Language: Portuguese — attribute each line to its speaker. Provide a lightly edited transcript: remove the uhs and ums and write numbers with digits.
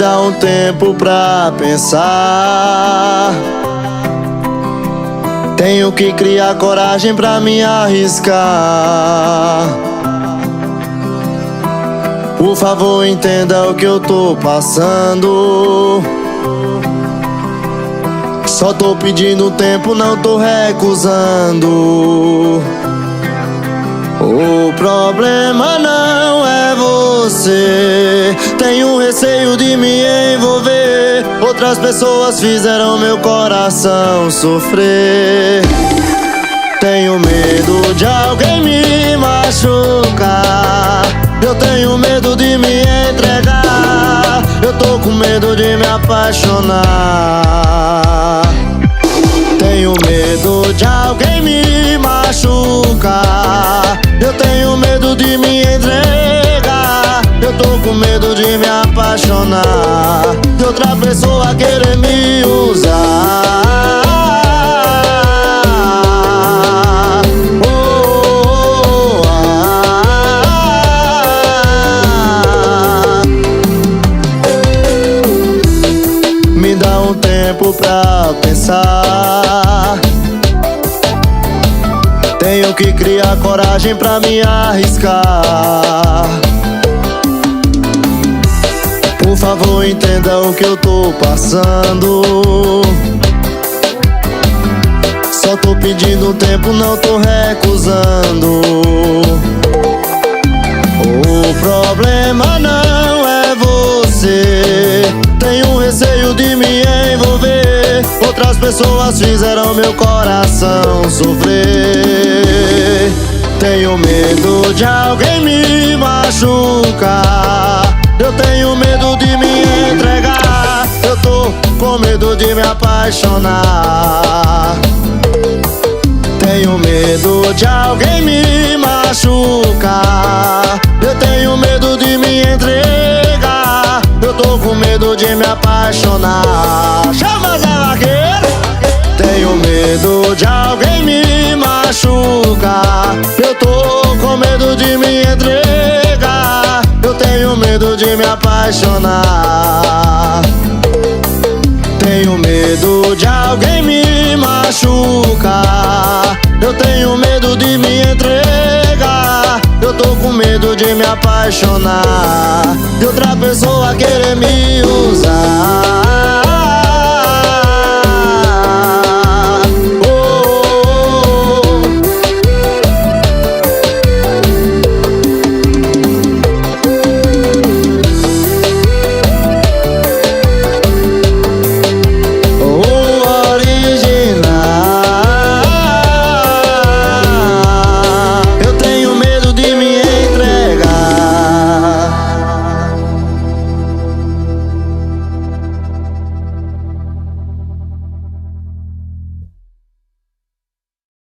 Speaker 1: dá um tempo pra pensar. Tenho que criar coragem pra me arriscar. Por favor, entenda o que eu tô passando. Só tô pedindo tempo, não tô recusando. O problema não é você. Tenho receio de me envolver. Outras pessoas fizeram meu coração sofrer. Tenho medo de alguém me machucar. Eu tenho medo de me entregar. Eu tô com medo de me apaixonar. Tenho medo de alguém me machucar. Eu tenho medo de me entregar. Eu tô com medo de me apaixonar, de outra pessoa querer me usar. Me dá um tempo pra pensar. Tenho que criar coragem pra me arriscar. Por favor, entenda o que eu tô passando. Só tô pedindo tempo, não tô recusando. O problema não é você. Tenho receio de me envolver. Outras pessoas fizeram meu coração sofrer. Tenho medo de alguém me machucar. Eu tenho medo de me entregar. Eu tô com medo de me apaixonar. Tenho medo de alguém me machucar. Eu tenho medo de me entregar. Eu tô com medo de me apaixonar. Chama Zé Vaqueiro! Tenho medo de alguém me machucar. Eu tô com medo de me entregar. Eu tenho medo de me apaixonar. Tenho medo de alguém me machucar. Eu tenho medo de me entregar. Eu tô com medo de me apaixonar, de outra pessoa querer me usar.